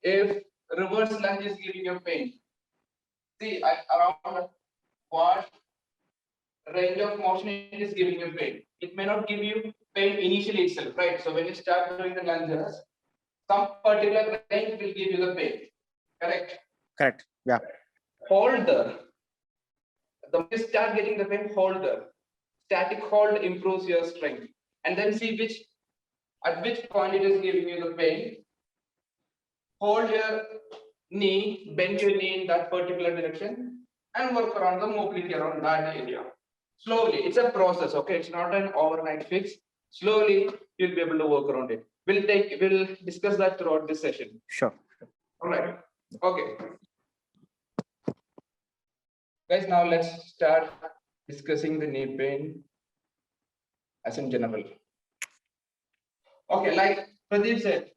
If reverse lunge is giving you pain, see around what range of motion it is giving you pain. It may not give you pain initially itself, right? So when you start doing the lunges, some particular range will give you the pain. Correct? Correct. Yeah. Holder. The moment you start getting the pain, holder. Static hold improves your strength. And then see at which point it is giving you the pain. Hold your knee, bend your knee in that particular direction, and work around the mobility around that area. Slowly, it's a process, okay? It's not an overnight fix. Slowly, you'll be able to work around it. We'll discuss that throughout this session. Sure. All right. Okay. Guys, now let's start discussing the knee pain as in general. Okay, like Pradeep said,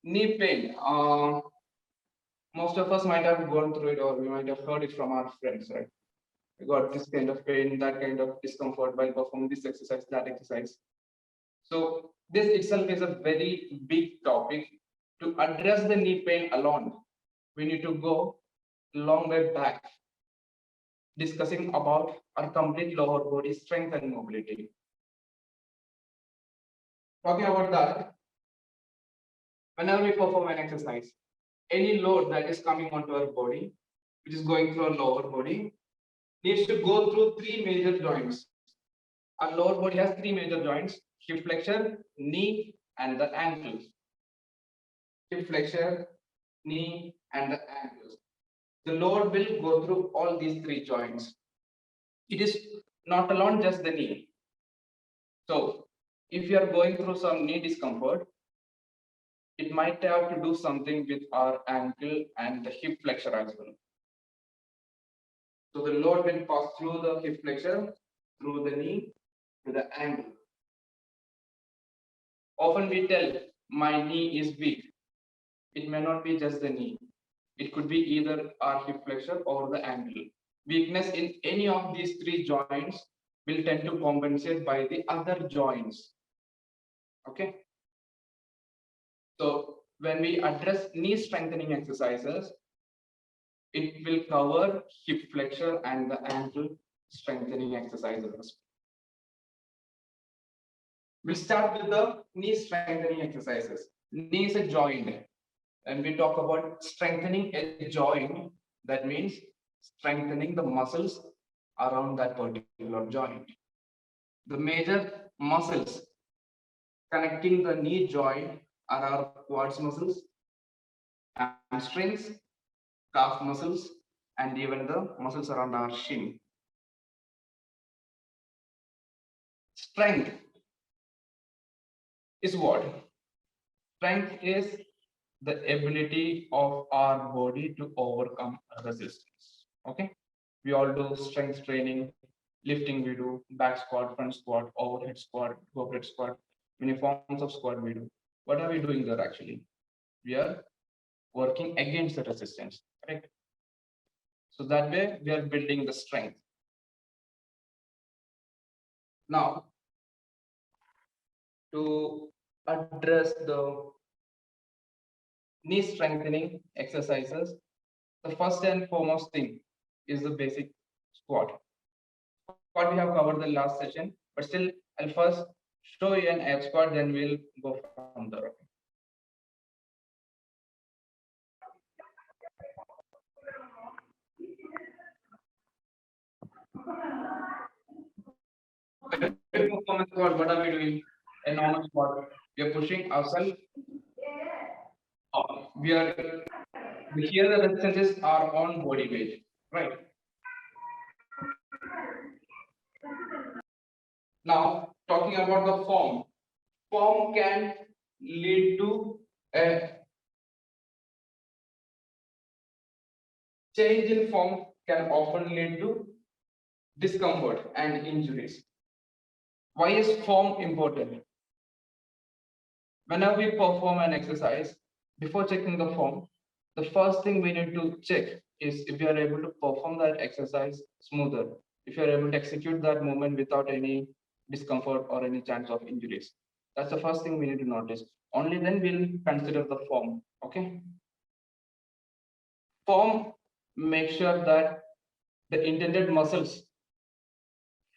knee pain. Most of us might have gone through it, or we might have heard it from our friends, right? We got this kind of pain, that kind of discomfort while performing this exercise, that exercise. So this itself is a very big topic. To address the knee pain alone, we need to go a long way back, discussing about our complete lower body strength and mobility. Talking about that, whenever we perform an exercise, any load that is coming onto our body, which is going through our lower body, needs to go through three major joints. Our lower body has three major joints: hip flexor, knee, and the ankles. Hip flexor, knee, and the ankles. The load will go through all these three joints. It is not alone just the knee. So if you are going through some knee discomfort, it might have to do something with our ankle and the hip flexor as well. So the load will pass through the hip flexor, through the knee, to the ankle. Often we tell, my knee is weak. It may not be just the knee. It could be either our hip flexor or the ankle. Weakness in any of these three joints will tend to compensate by the other joints. Okay. So when we address knee strengthening exercises, it will cover hip flexor and the ankle strengthening exercises. We'll start with the knee strengthening exercises. Knee is a joint. When we talk about strengthening a joint, that means strengthening the muscles around that particular joint. The major muscles connecting the knee joint are our quads muscles, hamstrings, calf muscles, and even the muscles around our shin. Strength is what? Strength is the ability of our body to overcome resistance. Okay, we all do strength training, lifting we do, back squat, front squat, overhead squat, goblet squat, many forms of squat we do. What are we doing there actually? We are working against the resistance, correct? So that way we are building the strength. Now, to address the knee strengthening exercises, the first and foremost thing is the basic squat. Squat we have covered the last session, but still I'll first show you an ab squat, then we'll go from there. Performance squat, what are we doing? A normal squat. We are pushing ourselves up. Here the resistance is our own body weight, right? Now, talking about the form. Form can lead to a change in form, can often lead to discomfort and injuries. Why is form important? Whenever we perform an exercise, before checking the form, the first thing we need to check is if we are able to perform that exercise smoother, if you are able to execute that movement without any discomfort or any chance of injuries. That's the first thing we need to notice. Only then we'll consider the form. Okay. Form, make sure that the intended muscles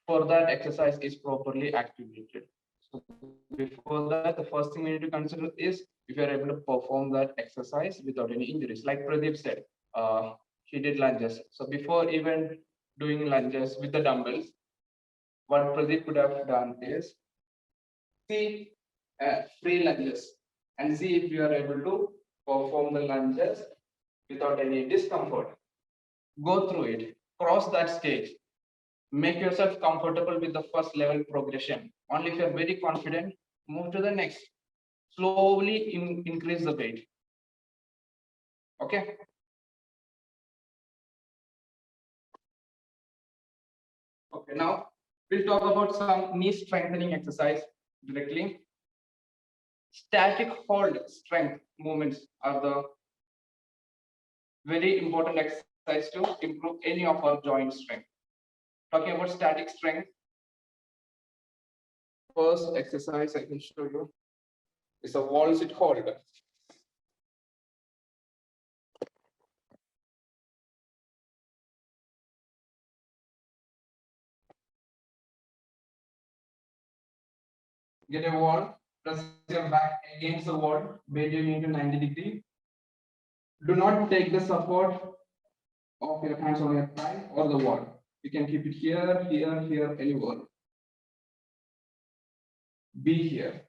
for that exercise is properly activated. So before that, the first thing we need to consider is if you are able to perform that exercise without any injuries. Like Pradeep said, he did lunges. So before even doing lunges with the dumbbells, what Pradeep could have done is see free lunges and see if you are able to perform the lunges without any discomfort. Go through it, cross that stage, make yourself comfortable with the first level progression. Only if you're very confident, move to the next. Slowly increase the weight. Okay. Okay, now we'll talk about some knee strengthening exercise directly. Static hold strength movements are the very important exercise to improve any of our joint strength. Talking about static strength, first exercise I can show you is a wall sit hold. Get a wall, press your back against the wall, bend your knee to 90 degrees. Do not take the support of your hands on your thigh or the wall. You can keep it here, here, here, anywhere. Be here.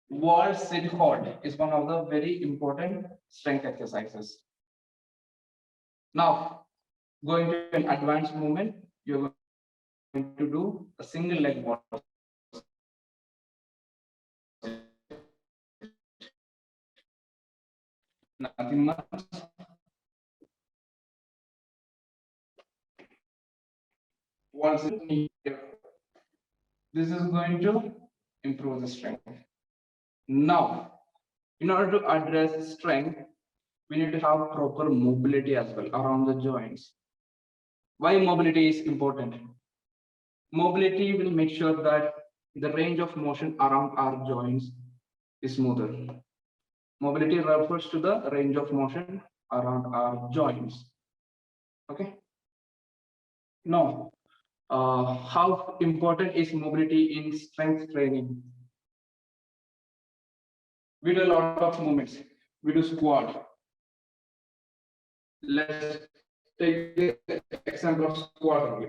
Wall sit hold is one of the very important strength exercises. Now, going to an advanced movement, you're going to do a single leg wall. Nothing much. Wall sit. This is going to improve the strength. Now, in order to address strength, we need to have proper mobility as well around the joints. Why mobility is important? Mobility will make sure that the range of motion around our joints is smoother. Mobility refers to the range of motion around our joints. Okay. Now, how important is mobility in strength training? We do a lot of movements. We do squat. Let's take the example of squat.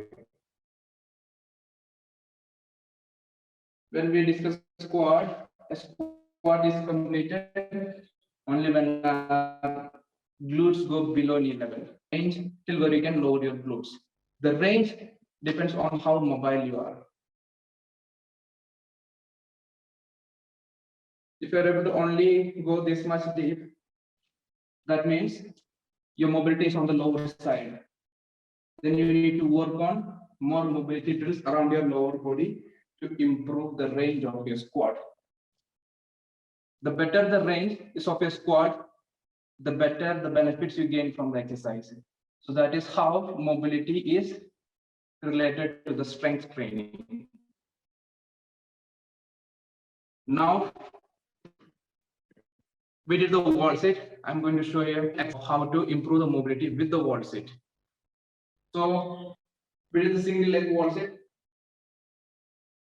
When we discuss squat, a squat is completed only when glutes go below knee level. Range till where you can lower your glutes. The range depends on how mobile you are. If you're able to only go this much deep, that means your mobility is on the lower side. Then you need to work on more mobility drills around your lower body to improve the range of your squat. The better the range is of your squat, the better the benefits you gain from the exercise. So that is how mobility is related to the strength training. Now, we did the wall sit. I'm going to show you how to improve the mobility with the wall sit. So, we did the single leg wall sit.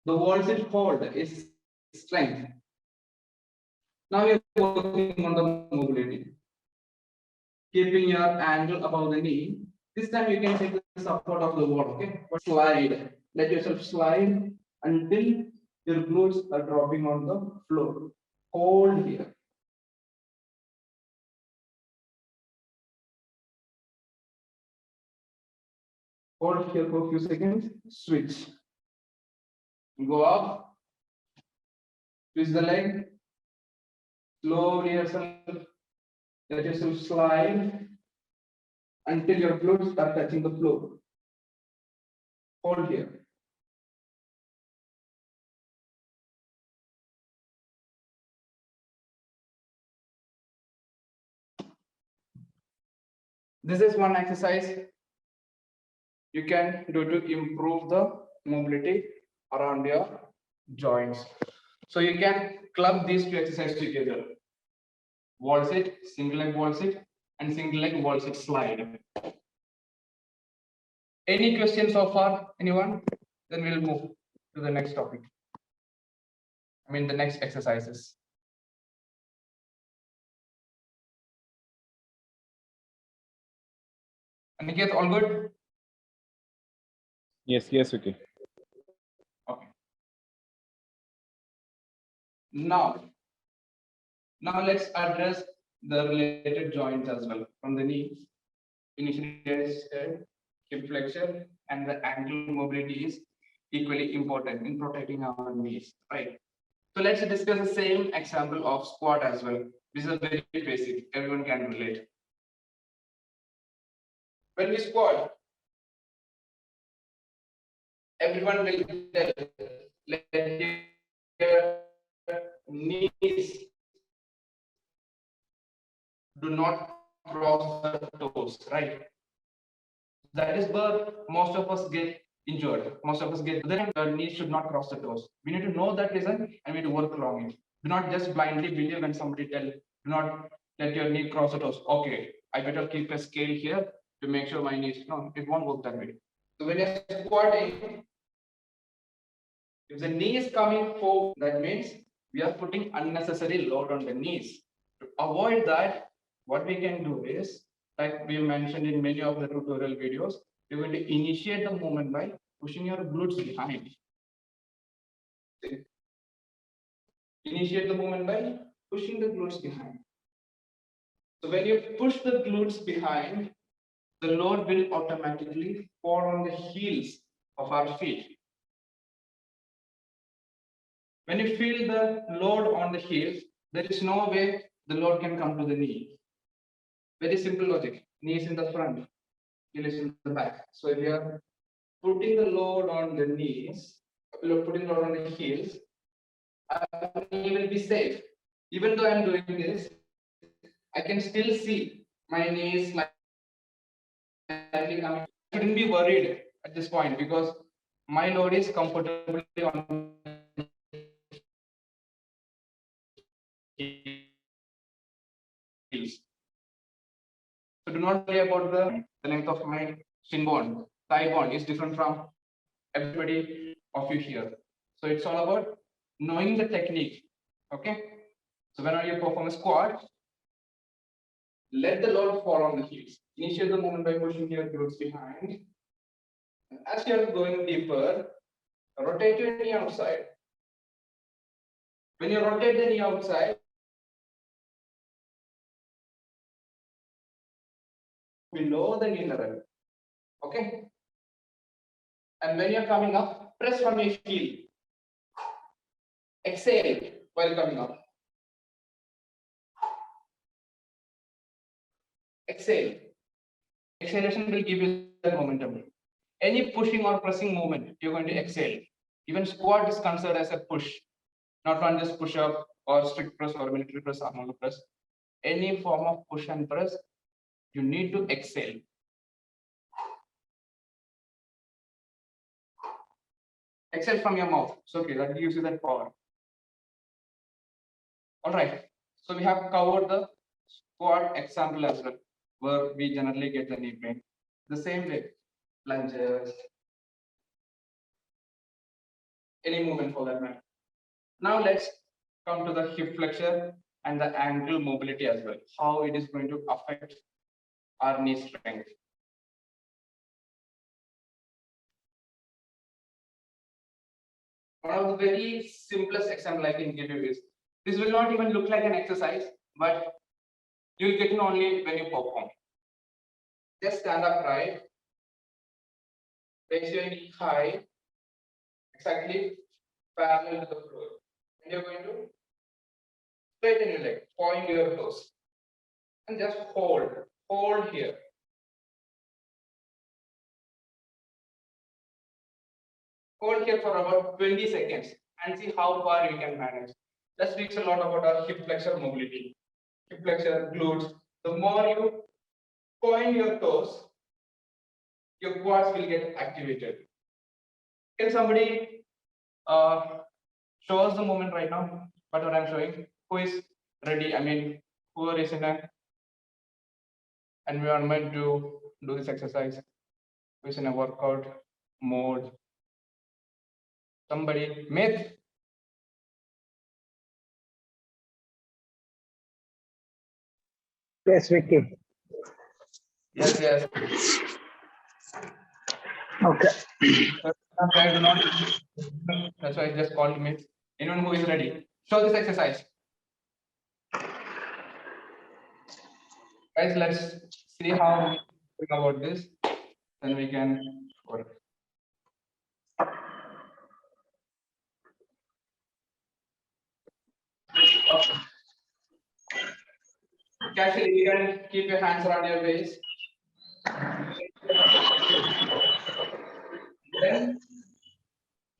The wall sit hold is strength. Now we are working on the mobility. Keeping your angle above the knee. This time you can take the support of the wall, okay? But slide. Let yourself slide until your glutes are dropping on the floor. Hold here. Hold here for a few seconds. Switch. Go up. Twist the leg. Slowly yourself. Let yourself slide until your glutes are touching the floor. Hold here. This is one exercise you can do to improve the mobility around your joints. So you can club these two exercises together. Wall sit, single leg wall sit, and single leg wall sit slide. Any questions so far? Anyone? Then we'll move to the next topic. I mean, the next exercises. Aniket, all good? Yes, Vicky. Okay. Now let's address the related joints as well. From the knee, initially hip flexion, and the ankle mobility is equally important in protecting our knees, right? So let's discuss the same example of squat as well. This is a very basic, everyone can relate. When we squat, everyone will tell, let your knees do not cross the toes, right? That is where most of us get injured. Most of us get the knees should not cross the toes. We need to know that reason and we need to work along it. Do not just blindly believe when somebody tell, do not let your knee cross the toes. Okay, I better keep a scale here to make sure my knees. No, it won't work that way. So when you're squatting, if the knee is coming forward, that means we are putting unnecessary load on the knees. To avoid that, what we can do is, like we mentioned in many of the tutorial videos, you're going to initiate the movement by pushing your glutes behind. Initiate the movement by pushing the glutes behind. So when you push the glutes behind, the load will automatically fall on the heels of our feet. When you feel the load on the heels, there is no way the load can come to the knee. Very simple logic. Knee is in the front, heel is in the back. So if you are putting the load on the knees, putting load on the heels, knee will be safe. Even though I'm doing this, I can still see my knees slightly coming. I shouldn't be worried at this point because my load is comfortably on heels. So do not worry about the length of my shin bone. Thigh bone is different from everybody of you here. So it's all about knowing the technique. Okay. So whenever you perform a squat, let the load fall on the heels. Initiate the movement by pushing your glutes behind. And as you're going deeper, rotate your knee outside. When you rotate the knee outside, below the knee level. Okay. And when you're coming up, press from your heel. Exhale while coming up. Exhale. Exhalation will give you that momentum. Any pushing or pressing movement, you're going to exhale. Even squat is considered as a push, not one just push up or strict press or military press or normal press. Any form of push and press, you need to exhale. Exhale from your mouth. It's okay, that gives you that power. All right. So we have covered the squat example as well, where we generally get the knee pain. The same way, lunges, any movement for that matter. Now let's come to the hip flexion and the ankle mobility as well, how it is going to affect our knee strength. One of the very simplest example I can give you is, this will not even look like an exercise, but you'll get to know only when you perform. Just stand upright, raise your knee high, exactly parallel to the floor. And you're going to straighten your leg, point your toes, and just hold here. Hold here for about 20 seconds and see how far you can manage. That speaks a lot about our hip flexor mobility. Hip flexor, glutes. The more you point your toes, your quads will get activated. Can somebody show us the movement right now. But what I'm showing, who is ready? I mean, who is in a environment to do this exercise? Who is in a workout mode? Somebody, myth. Yes, Vicky. Yes, yes. Okay. I do not. That's why I just called myth. Anyone who is ready, show this exercise. Guys, let's see how we think about this. Then we can work. Actually, you can keep your hands around your waist. Then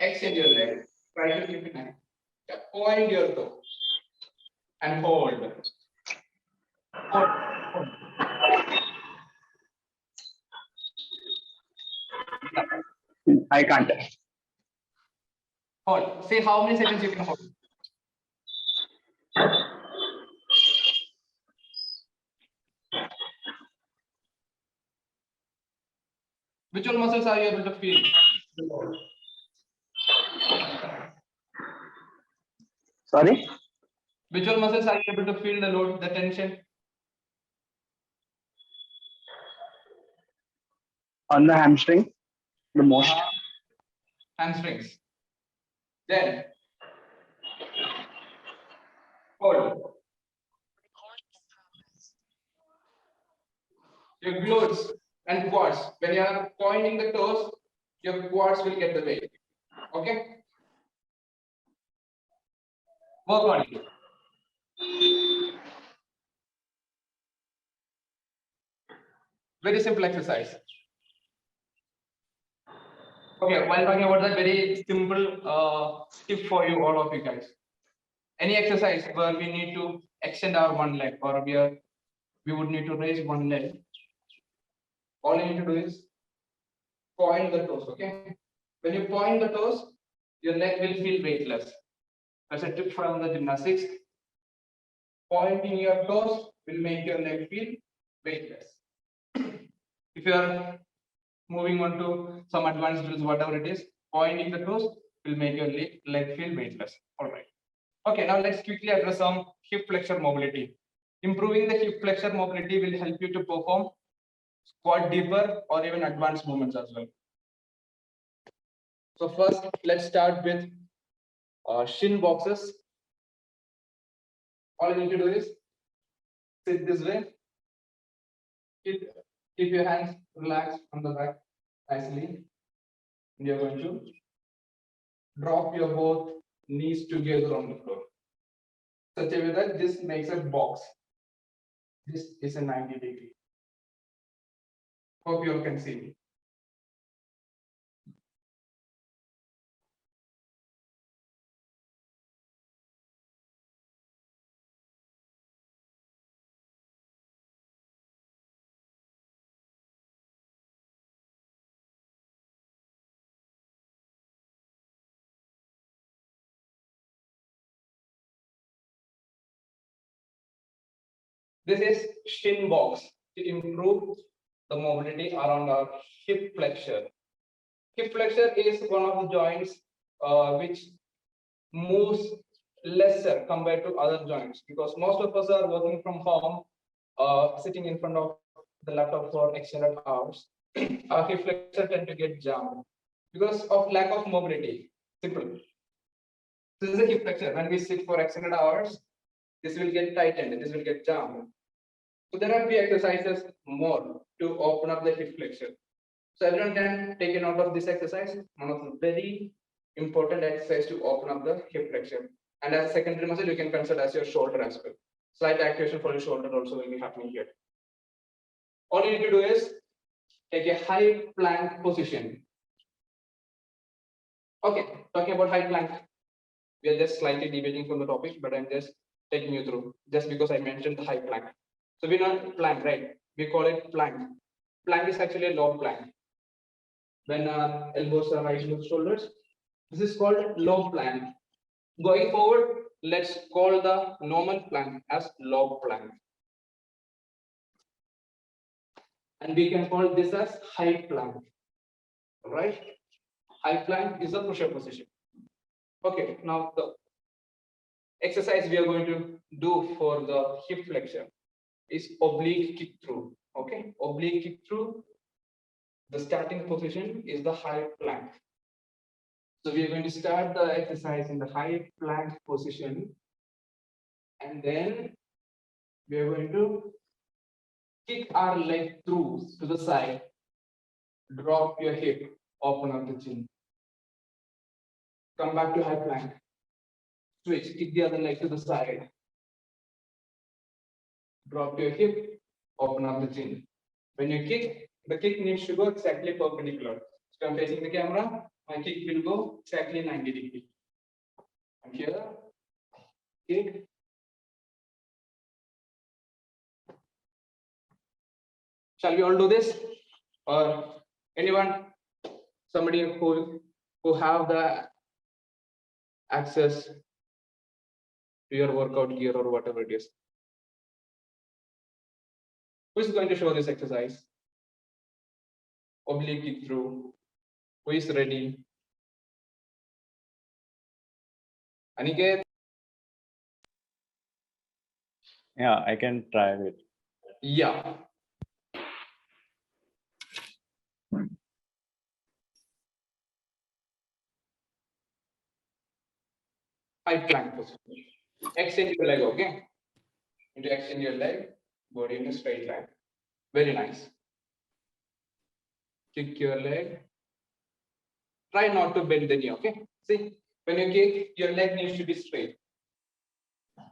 extend your leg. Try to keep it nice. Point your toe and hold. Hold. I can't. Hold. See how many seconds you can hold. Which all muscles are you able to feel? Sorry? Which all muscles are you able to feel the load, the tension? On the hamstring, the most. Hamstrings. Then hold. Your glutes and quads. When you are pointing the toes, your quads will get the weight. Okay? Work on it. Very simple exercise. Okay, while talking about that, very simple tip for you, all of you guys. Any exercise where we need to extend our one leg or we would need to raise one leg. All you need to do is point the toes, okay? When you point the toes, your leg will feel weightless. That's a tip from the gymnastics. Pointing your toes will make your leg feel weightless. If you are moving on to some advanced drills, whatever it is, pointing the toes will make your leg feel weightless. All right. Okay, now let's quickly address some hip flexor mobility. Improving the hip flexor mobility will help you to perform squat deeper or even advanced movements as well. So first, let's start with shin boxes. All you need to do is sit this way. Keep your hands relaxed on the back nicely. And you're going to drop your both knees together on the floor. Such a way that this makes a box. This is a 90-degree. Hope you all can see me. This is shin box to improve the mobility around our hip flexor. Hip flexor is one of the joints which moves lesser compared to other joints because most of us are working from home, sitting in front of the laptop for extended hours. Our hip flexor tend to get jammed because of lack of mobility. Simple. This is a hip flexor. When we sit for extended hours, this will get tightened. This will get jammed. So there are few exercises more to open up the hip flexor. So everyone can take a note of this exercise. One of the very important exercise to open up the hip flexor. And as a secondary muscle, you can consider as your shoulder as well. Slight activation for your shoulder also will be happening here. All you need to do is take a high plank position. Okay, talking about high plank, we are just slightly deviating from the topic, but I'm just taking you through just because I mentioned the high plank. So we know plank, right? We call it plank. Plank is actually a low plank. When our elbows are raised to the shoulders, This is called low plank. Going forward, let's call the normal plank as log plank. And we can call this as high plank. Right? High plank is a push-up position. Okay, now the exercise we are going to do for the hip flexion is oblique kick through. Okay, oblique kick through. The starting position is the high plank. So we are going to start the exercise in the high plank position, and then we are going to kick our leg through to the side, drop your hip, open up the chin. Come back to high plank. Switch, kick the other leg to the side. Drop your hip, open up the chin. When you kick, the kick needs to go exactly perpendicular. So I'm facing the camera, my kick will go exactly 90 degrees. I'm here, kick. Shall we all do this? Or anyone, somebody who have the access to your workout gear or whatever it is? Who is going to show this exercise? Oblique kick through. Who is ready? Aniket? Yeah, I can try it. Yeah. High plank position. Extend your leg, okay? And to extend your leg, body in a straight line. Very nice. Kick your leg. Try not to bend the knee, okay? See, when you kick, your leg needs to be straight.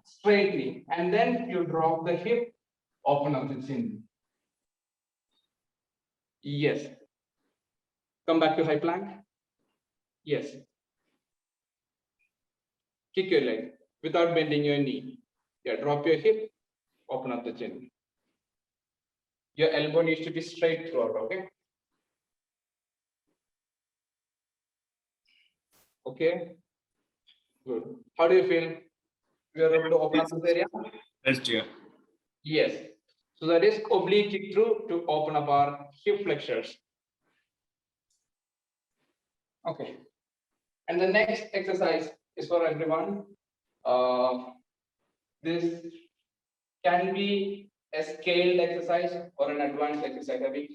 Straight knee. And then you drop the hip, open up the chin. Yes. Come back to high plank. Yes. Kick your leg without bending your knee. Yeah, drop your hip, open up the chin. Your elbow needs to be straight throughout, okay? Okay. Good. How do you feel? You are able to open up this area? Best year. Yes. So that is oblique kick through to open up our hip flexors. Okay. And the next exercise is for everyone. This can be a scaled exercise or an advanced exercise. I mean,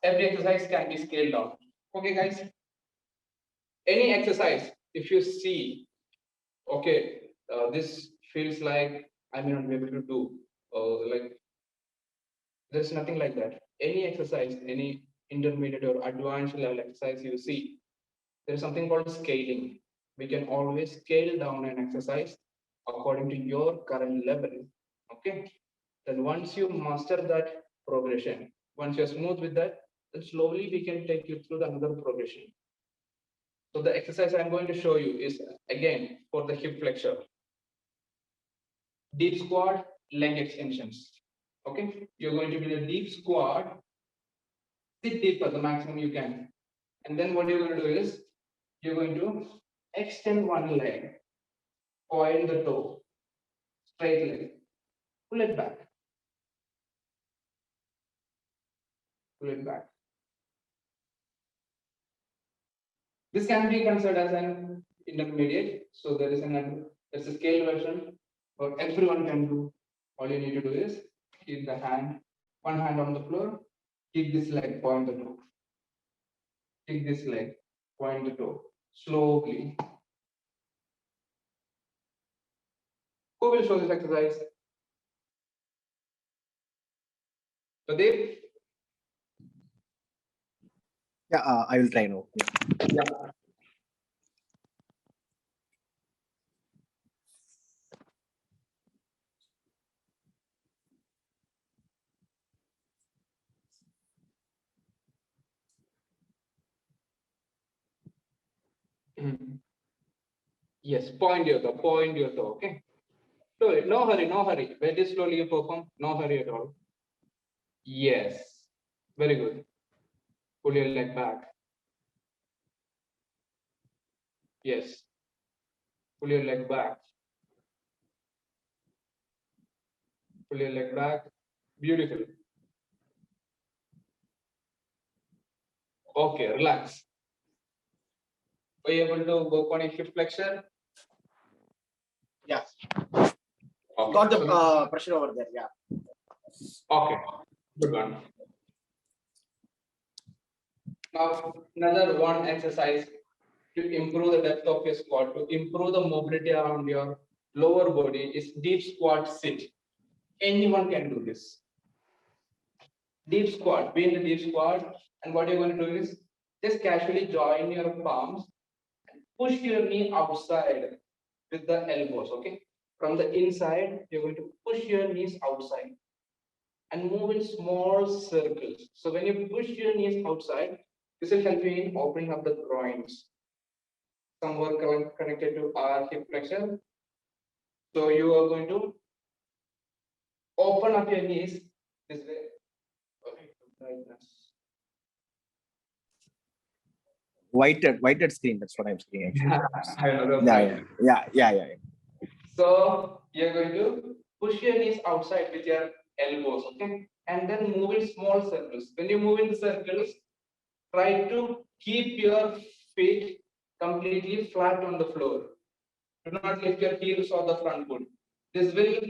every exercise can be scaled down. Okay, guys? Any exercise, if you see, okay, this feels like I may not be able to do, like there's nothing like that. Any exercise, any intermediate or advanced level exercise you see, there's something called scaling. We can always scale down an exercise according to your current level. Okay. Then once you master that progression, once you're smooth with that, then slowly we can take you through the another progression. So the exercise I'm going to show you is again for the hip flexor. Deep squat, leg extensions. Okay, you're going to be in a deep squat, sit deep at the maximum you can. And then what you're going to do is you're going to extend one leg, point the toe, straight leg, pull it back, pull it back. This can be considered as an intermediate. So there's a scale version where everyone can do. All you need to do is keep the hand, one hand on the floor, kick this leg, point the toe. Kick this leg, point the toe. Slowly. Who will show this exercise? Pradeep? Yeah, I will try now. Yeah. Yes, point your toe, okay? Slowly, no hurry, no hurry. Very slowly you perform, no hurry at all. Yes, very good. Pull your leg back. Yes. Pull your leg back. Pull your leg back. Beautiful. Okay, relax. Are you able to work on a hip flexor? Yeah. Okay. Got the So- pressure over there. Yeah. Okay, good one. Now, another one exercise to improve the depth of your squat, to improve the mobility around your lower body is deep squat sit. Anyone can do this. Deep squat, be in the deep squat, and what you're going to do is just casually join your palms and push your knee outside with the elbows, okay? From the inside, you're going to push your knees outside and move in small circles. So when you push your knees outside, this will help you in opening up the groins. Some work connected to our hip flexor. So you are going to open up your knees this way. Okay, brightness. Whited screen. That's what I'm saying. Actually. I know the Yeah, brightness. yeah. So you're going to push your knees outside with your elbows, okay? And then move in small circles. When you move in the circles, try to keep your feet completely flat on the floor. Do not lift your heels or the front foot. This will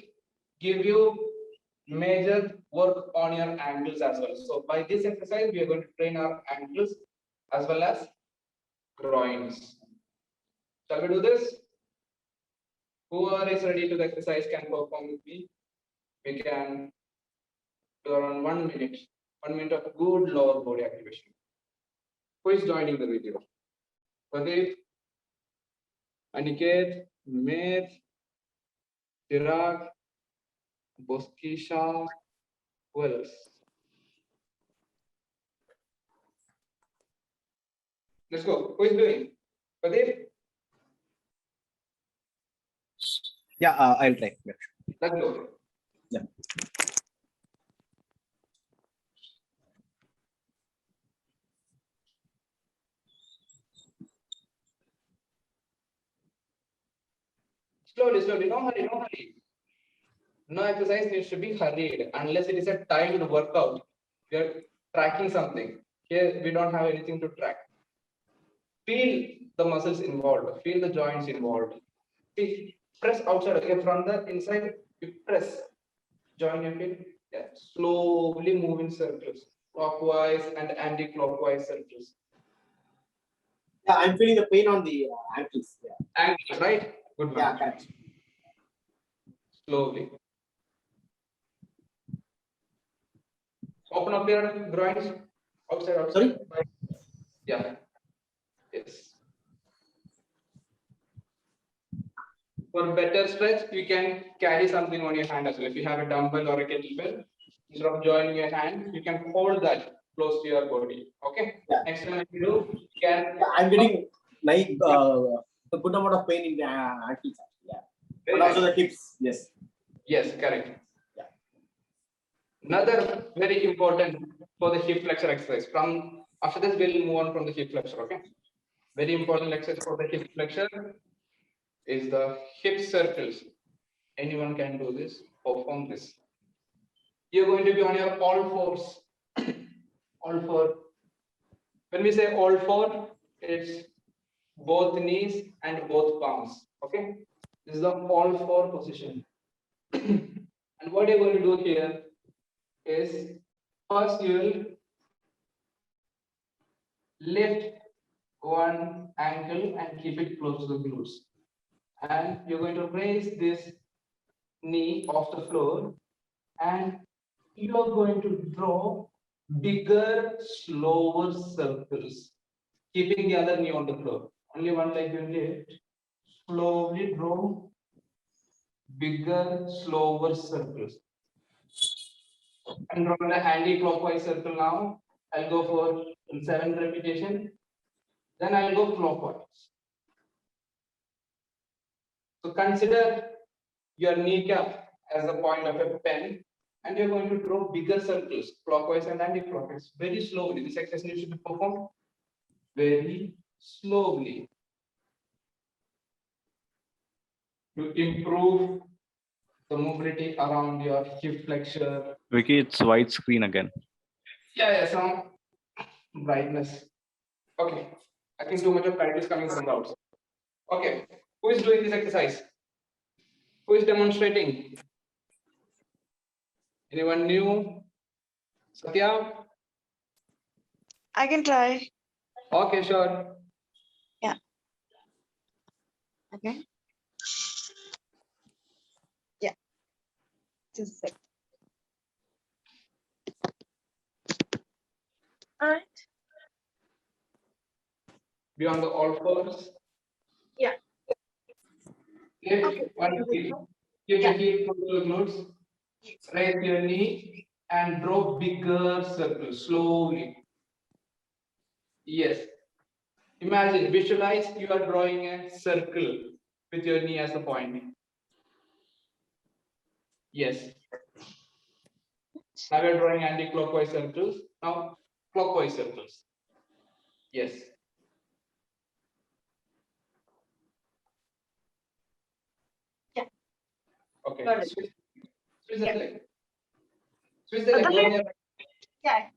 give you major work on your ankles as well. So by this exercise, we are going to train our ankles as well as groins. Shall we do this? Whoever is ready to the exercise can perform with me. We can do around 1 minute. 1 minute of good lower body activation. Who is joining the video? Pradeep, Aniket, Med, Chirag, Boskisha, who else? Let's go. Who is doing? Pradeep, Yeah, I'll try. Yeah. let's go. Yeah. Slowly, slowly. No hurry, no hurry. No exercise needs to be hurried unless it is a timed workout. We are tracking something. Here we don't have anything to track. Feel the muscles involved. Feel the joints involved. See, press outside. Okay, from the inside, you press. Join your feet. Yeah. Slowly move in circles, clockwise and anti-clockwise circles. Yeah, I'm feeling the pain on the ankles. Yeah. Ankles, right? Good one. Yeah, correct. Slowly. Open up your groins. Outside. Sorry? Yeah. Yes. For better stretch, you can carry something on your hand as well. If you have a dumbbell or a kettlebell, instead of joining your hand, you can hold that close to your body. Okay. Yeah. Next time you do, you can. Yeah, I'm getting like a good amount of pain in the ankles. Yeah. Very But also nice. the hips. Yes. Yes, correct. Yeah. Another very important for the hip flexor exercise. From after this, we'll move on from the hip flexor. Okay. Very important exercise for the hip flexor is the hip circles. Anyone can do this. Perform this. You're going to be on your all fours. All four. When we say all four, it's both knees and both palms. Okay. This is the all four position. And what you're going to do here is first you will lift one ankle and keep it close to the glutes. And you're going to raise this knee off the floor and you're going to draw bigger, slower circles, keeping the other knee on the floor. Only one leg you lift. Slowly draw bigger, slower circles. And from the anti-clockwise circle now, I'll go for 7 repetition. Then I'll go clockwise. So consider your kneecap as the point of a pen, and you're going to draw bigger circles, clockwise and anti-clockwise, very slowly. This exercise needs to be performed very slowly. to improve the mobility around your hip flexor. Vicky, it's white screen again. Yeah, some brightness. Okay, I think too much of light is coming from the outside. Okay, who is doing this exercise? Who is demonstrating? Anyone new? Satya? I can try. Okay, sure. Okay. Yeah. Just a sec. All right. Be on the all fours. Yeah. Lift Okay. one heel. Keep Yeah. the heel close to the glutes. Raise your knee and draw bigger circles slowly. Yes. Imagine, visualize you are drawing a circle with your knee as a point. Yes. Now we are drawing anti-clockwise circles. Now clockwise circles. Yes. Yeah. Okay. Got it. Switch the Yeah. leg. Switch the leg. Other Go on leg? your- Yeah.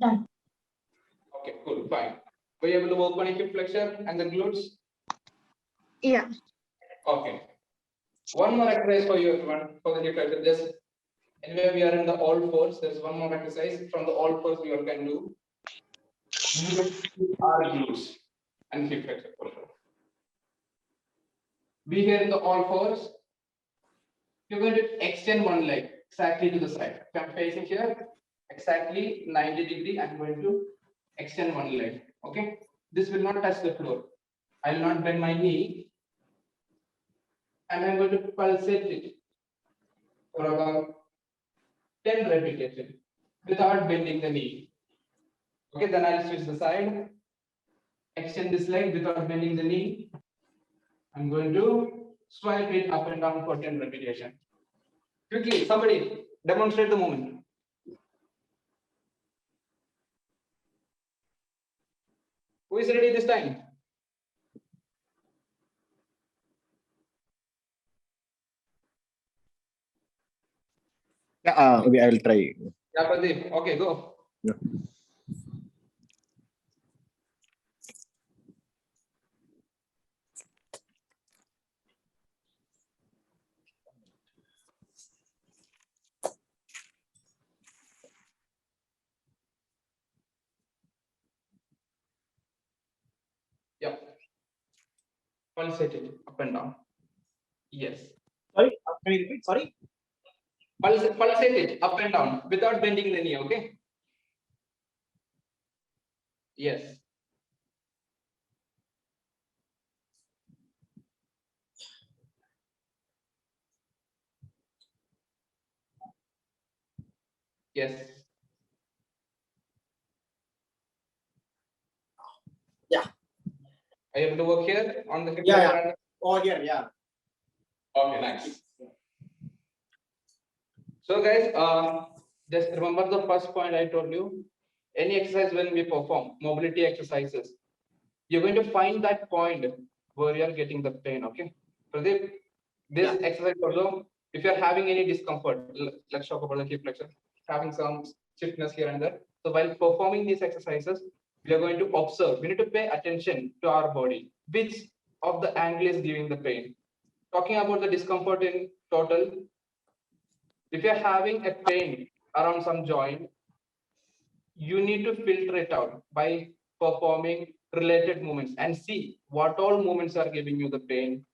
Done. Okay, cool, fine. Were you able to work on your hip flexor and the glutes? Yeah. Okay. One more exercise for you, everyone, for the hip flexor. Just anyway, we are in the all fours. There's one more exercise from the all fours we all can do. Our glutes and hip flexor. Be here in the all fours. You're going to extend one leg exactly to the side. If I'm facing here, exactly 90 degree, I'm going to extend one leg. Okay. This will not touch the floor. I will not bend my knee. And I'm going to pulsate it for about 10 repetitions without bending the knee. Okay, then I'll switch the side, extend this leg without bending the knee. I'm going to swipe it up and down for 10 repetitions. Quickly, somebody demonstrate the movement. Who is ready this time? Okay, I will try. Yeah, Pradeep. Okay, go. Yeah. Yeah. Pulsate it up and down. Yes. Sorry, can you repeat? Sorry. Pulsate it up and down without bending the knee. Okay. Yes. Yes. Yeah. Are you able to work here on the hip Yeah, flexor yeah. and- Oh, here, yeah. Okay, nice. So guys, just remember the first point I told you. Any exercise when we perform mobility exercises, you're going to find that point where you're getting the pain. Okay. Pradeep, this exercise also, if you're having any discomfort, let's talk about the hip flexor, having some stiffness here and there. So while performing these exercises, we are going to observe. We need to pay attention to our body. Which of the angle is giving the pain? Talking about the discomfort in total, if you're having a pain around some joint, you need to filter it out by performing related movements and see what all movements are giving you the pain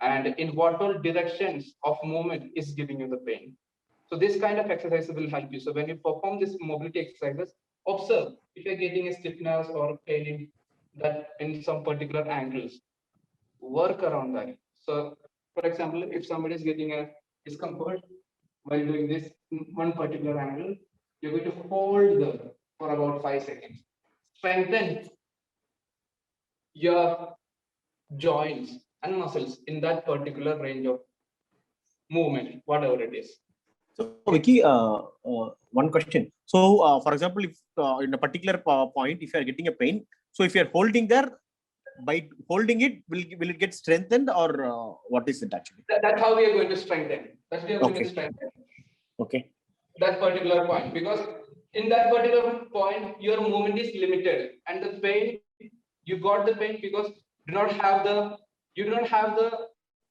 and in what all directions of movement is giving you the pain. So this kind of exercise will help you. So when you perform this mobility exercises, observe if you're getting a stiffness or pain in that in some particular angles. Work around that. So for example, if somebody is getting a discomfort while doing this in one particular angle, you're going to hold them for about 5 seconds. Strengthen your joints and muscles in that particular range of movement, whatever it is. So, Vicky, one question. So, for example, if in a particular point, if you are getting a pain, so if you are holding there, by holding it, will it get strengthened, or what is it actually? That's how we are going to strengthen. That's how we are going to Okay. strengthen Okay. that particular point, because in that particular point your movement is limited, and the pain, you got the pain because you do not have the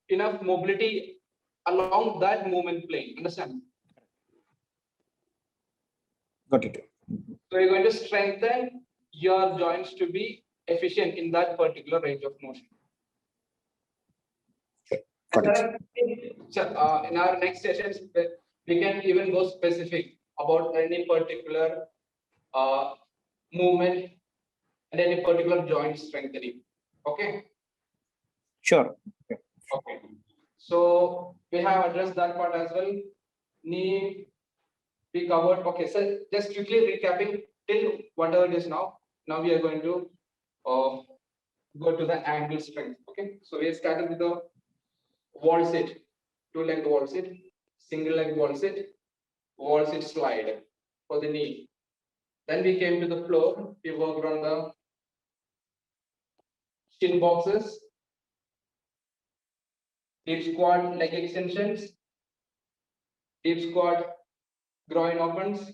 enough mobility along that movement plane. Understand? Got it. So you're going to strengthen your joints to be efficient in that particular range of motion. Got it. So, in our next sessions, we can even go specific about any particular movement and any particular joint strengthening. Okay. Sure. Okay. So we have addressed that part as well. Knee, we covered. Okay. So just quickly recapping till whatever it is now. Now we are going to go to the ankle strength. Okay. So we started with the wall sit, two-leg wall sit, single leg wall sit slide for the knee. Then we came to the floor. We worked on the shin boxes, deep squat leg extensions, deep squat groin opens,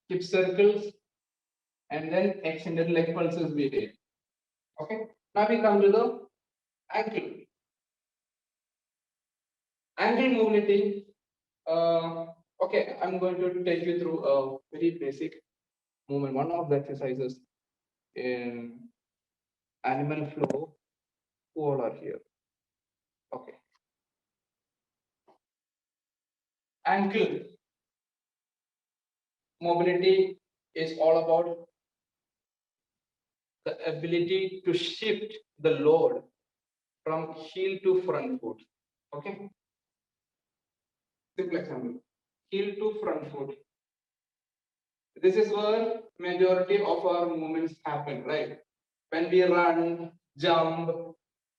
hip circles, and then extended leg pulses we did. Okay. Now we come to the ankle. Ankle mobility. Okay, I'm going to take you through a very basic movement. One of the exercises in animal flow. Who all are here? Okay. Ankle mobility is all about the ability to shift the load from heel to front foot. Okay. Simple example. Heel to front foot. This is where majority of our movements happen, right? When we run, jump,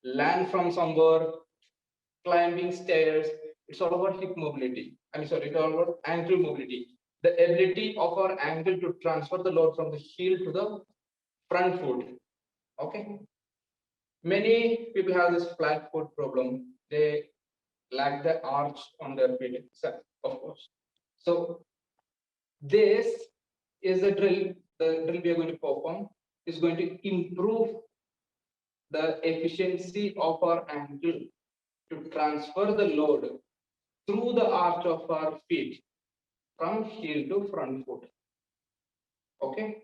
land from somewhere, climbing stairs, it's all about hip mobility. I'm sorry, it's all about ankle mobility. The ability of our ankle to transfer the load from the heel to the front foot. Okay. Many people have this flat foot problem. They lack the arch on their feet, of course. So this is the drill. The drill we are going to perform is going to improve the efficiency of our ankle to transfer the load through the arch of our feet from heel to front foot. Okay.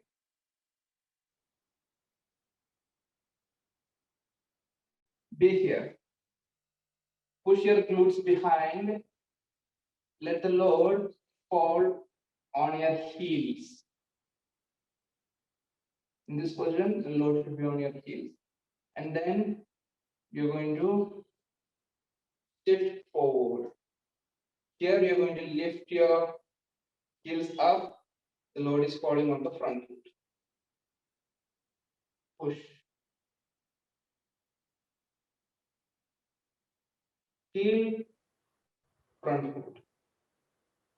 Be here. Push your glutes behind. Let the load fall on your heels. In this position, the load should be on your heels. And then you're going to shift forward. Here you're going to lift your heels up. The load is falling on the front foot. Push. Heel, front foot.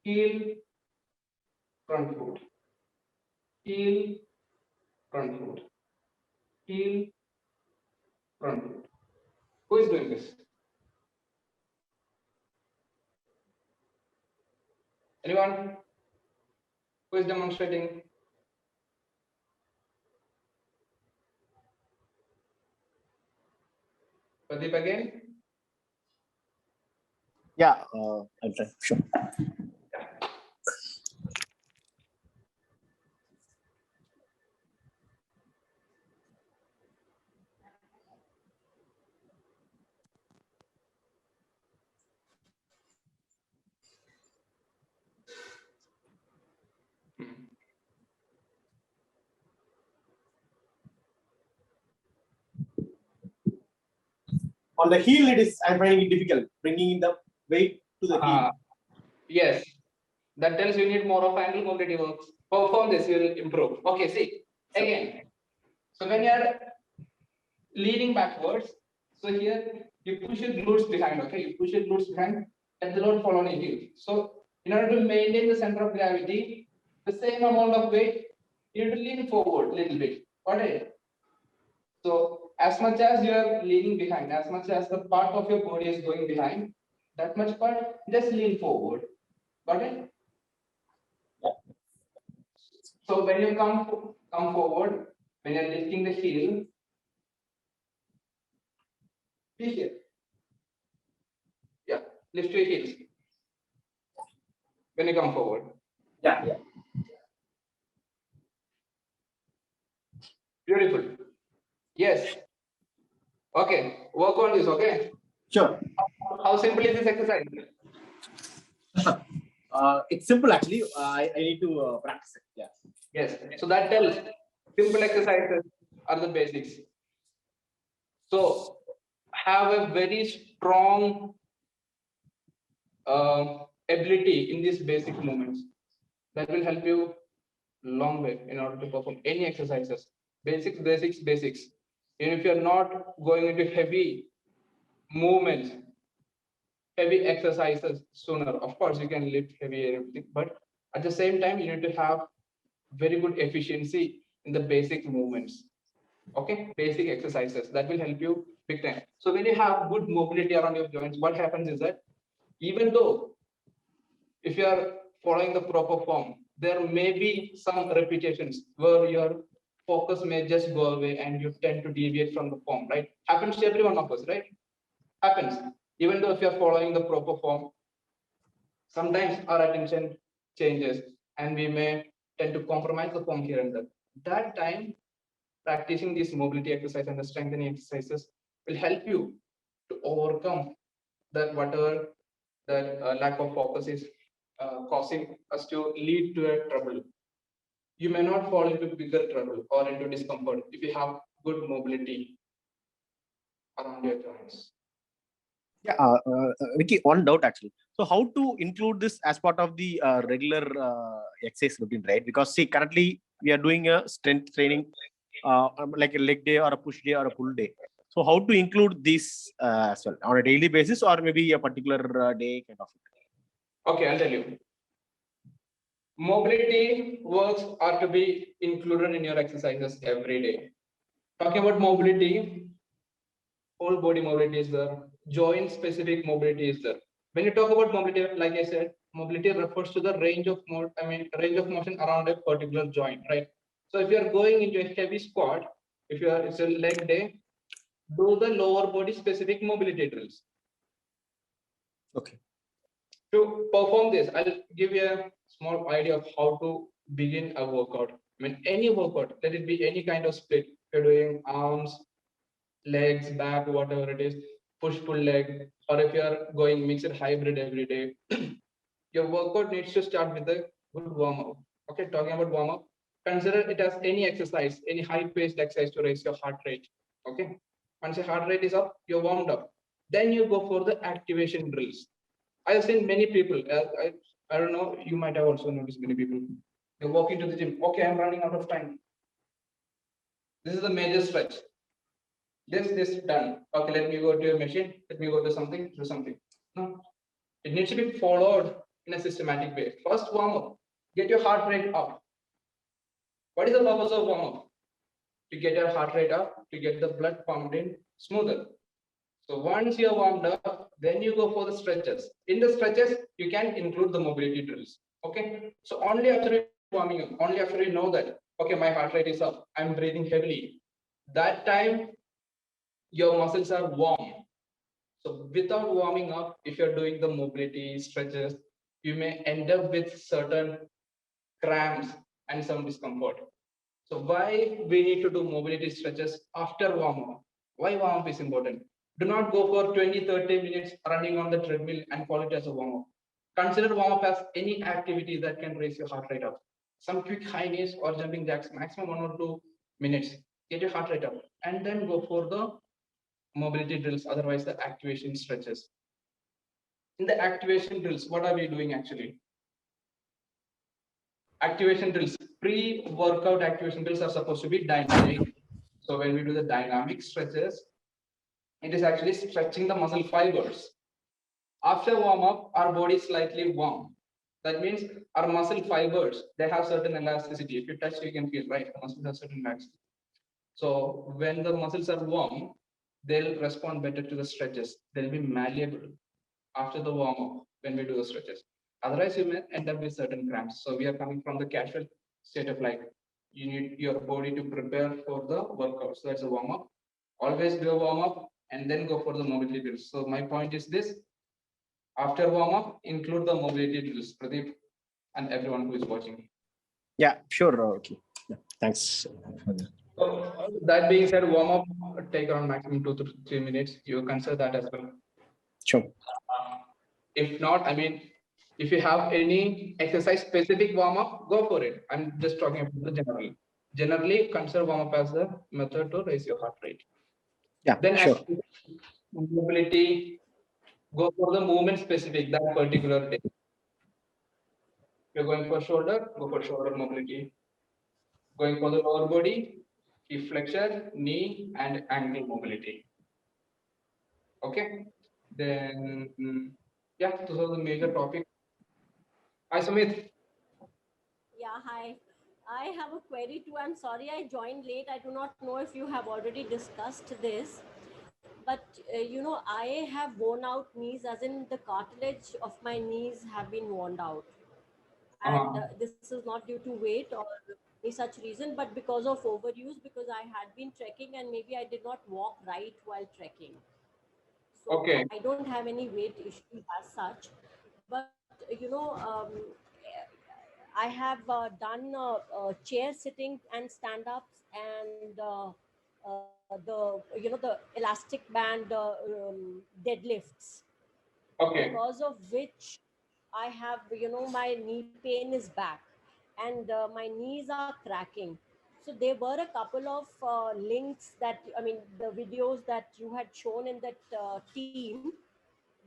Heel, front foot. Heel, front foot. Heel, front foot. Who is doing this? Anyone? Who is demonstrating? Pradeep again? Yeah, I'll try. Sure. On the heel, I'm finding it difficult bringing the weight to the heel. Yes. That tells you need more of ankle mobility works. Perform this, you will improve. Okay, see. Again. So when you are leaning backwards, so here you push your glutes behind, okay? You push your glutes behind and the load fall on you. So in order to maintain the center of gravity, the same amount of weight, you need to lean forward a little bit. Got it? So as much as you are leaning behind, as much as the part of your body is going behind, that much part, just lean forward. Got it? So when you come forward, when you're lifting the heel, be here. Yeah, lift your heels. When you come forward. Yeah. Beautiful. Yes. Okay. Work on this, okay? Sure. How simple is this exercise? It's simple actually. I need to practice it. Yeah. Yes. So that tells simple exercises are the basics. So have a very strong ability in these basic movements. That will help you long way in order to perform any exercises. Basics. And if you're not going into heavy movements, heavy exercises sooner, of course you can lift heavy and everything, but at the same time you need to have very good efficiency in the basic movements. Okay, basic exercises that will help you big time. So when you have good mobility around your joints, what happens is that even though if you are following the proper form, there may be some repetitions where your focus may just go away and you tend to deviate from the form, right? Happens to every one of us, right? Happens. Even though if you're following the proper form, sometimes our attention changes and we may tend to compromise the form here and there. That time, practicing this mobility exercise and the strengthening exercises will help you to overcome that whatever that lack of focus is causing us to lead to a trouble. You may not fall into bigger trouble or into discomfort if you have good mobility around your joints. Yeah, Vicky, one doubt actually. So, how to include this as part of the regular exercise routine, right? Because see, currently we are doing a strength training, like a leg day or a push day or a pull day. So, how to include this as well on a daily basis or maybe a particular day kind of? Okay, I'll tell you. Mobility works are to be included in your exercises every day. Talking about mobility, whole body mobility is there, joint specific mobility is there. When you talk about mobility, like I said, mobility refers to the range of range of motion around a particular joint, right? So if you are going into a heavy squat, if you are it's a leg day, do the lower body specific mobility drills. Okay. To perform this, I'll give you a small idea of how to begin a workout. I mean, any workout, let it be any kind of split. You're doing arms, legs, back, whatever it is, push-pull leg, or if you're going mixed hybrid every day, your workout needs to start with a good warm-up. Okay, talking about warm-up, consider it as any exercise, any high-paced exercise to raise your heart rate. Okay, once your heart rate is up, you're warmed up. Then you go for the activation drills. I've seen many people. I don't know. You might have also noticed many people. You're walking to the gym. Okay, I'm running out of time. This is the major stretch. This done. Okay, let me go to a machine. Let me go to something. Do something. No, it needs to be followed in a systematic way. First, warm up. Get your heart rate up. What is the purpose of warm up? To get your heart rate up, to get the blood pumping smoother. So once you're warmed up, then you go for the stretches. In the stretches, you can include the mobility drills. Okay. So only after you're warming up, only after you know that, okay, my heart rate is up, I'm breathing heavily. That time, your muscles are warm. So without warming up, if you're doing the mobility stretches, you may end up with certain cramps and some discomfort. So why we need to do mobility stretches after warm up? Why warm up is important? Do not go for 20-30 minutes running on the treadmill and call it as a warm up. Consider warm up as any activity that can raise your heart rate up. Some quick high knees or jumping jacks, maximum 1 or 2 minutes. Get your heart rate up and then go for the mobility drills, otherwise the activation stretches. In the activation drills, what are we doing actually? activation drills, pre-workout activation drills are supposed to be dynamic. So when we do the dynamic stretches, it is actually stretching the muscle fibers. After warm up, our body is slightly warm. That means our muscle fibers, they have certain elasticity. If you touch, you can feel, right? The muscles have certain elasticity. So when the muscles are warm, they'll respond better to the stretches. They'll be malleable after the warm up when we do the stretches. Otherwise, you may end up with certain cramps. So we are coming from the casual state of like, you need your body to prepare for the workout. So that's a warm up. Always do a warm up and then go for the mobility drills. So my point is this: after warm up, include the mobility drills, Pradeep, and everyone who is watching. Yeah, sure. Okay. Yeah, thanks. So that being said, warm up take around maximum 2 to 3 minutes. You consider that as well. Sure. If not, I mean, if you have any exercise specific warm up, go for it. I'm just talking about the general. Generally, consider warm up as a method to raise your heart rate. Yeah, Then, sure. mobility, go for the movement specific that particular day. If you're going for shoulder, go for shoulder mobility. Going for the lower body, hip flexion, knee, and ankle mobility. Okay. Then, yeah, those are the major topics. Hi, Sumit. Yeah, hi. I have a query too. I'm sorry I joined late. I do not know if you have already discussed this, but I have worn out knees, as in the cartilage of my knees have been worn out. And this is not due to weight or any such reason, but because of overuse, because I had been trekking and maybe I did not walk right while trekking. So Okay. I don't have any weight issues as such, but I have done chair sitting and stand ups and the elastic band deadlifts, Okay. because of which I have, my knee pain is back and my knees are cracking. So there were a couple of links that, I mean, the videos that you had shown in that team,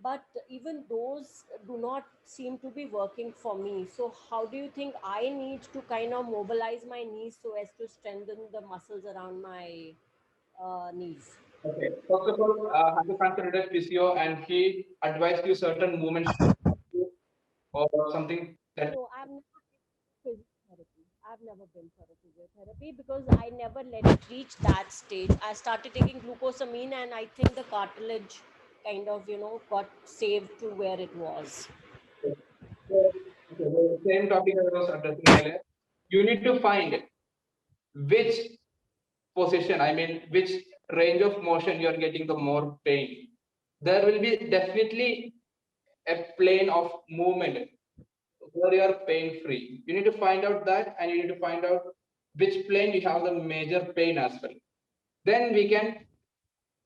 but even those do not seem to be working for me. So how do you think I need to kind of mobilize my knees so as to strengthen the muscles around my knees? Okay. First of all, have you consulted physio and he advised you certain movements or something that? No, I've never been for a physiotherapy because I never let it reach that stage. I started taking glucosamine and I think the cartilage kind of, got saved to where it was. Okay, the same topic I was addressing earlier. You need to find which position, I mean, which range of motion you are getting the more pain. There will be definitely a plane of movement where you are pain free. You need to find out that, and you need to find out which plane you have the major pain as well. Then we can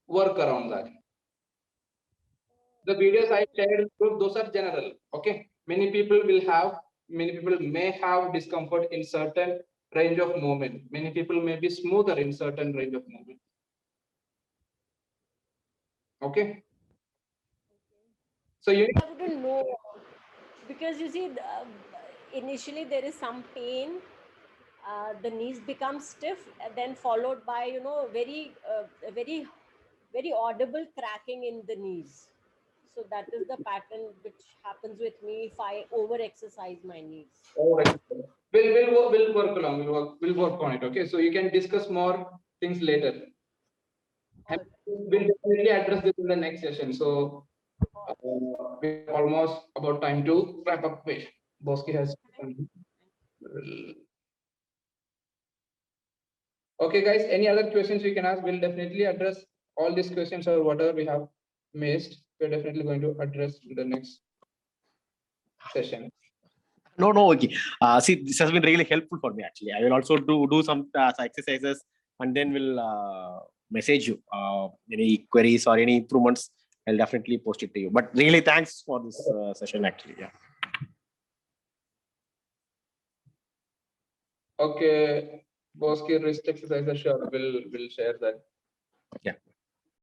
work around that. The videos I shared, those are general. Okay, many people may have discomfort in certain range of movement. Many people may be smoother in certain range of movement. Okay, so you I wouldn't know, because you see, initially there is some pain, the knees become stiff, then followed by very audible cracking in the knees. So that is the pattern which happens with me if I over exercise my knees. all right. We'll work along. We'll work on it. Okay, so you can discuss more things later. And we'll definitely address this in the next session. So we're almost about time to wrap up. Wait, Bosky has. Okay, guys, any other questions you can ask? We'll definitely address all these questions or whatever we have missed. We're definitely going to address in the next session. No, okay. See, this has been really helpful for me actually. I will also do some exercises and then will message you. Any queries or any improvements, I'll definitely post it to you. But really, thanks for this session actually. Yeah. Okay, Bosky wrist exercises, sure, we'll share that. Yeah.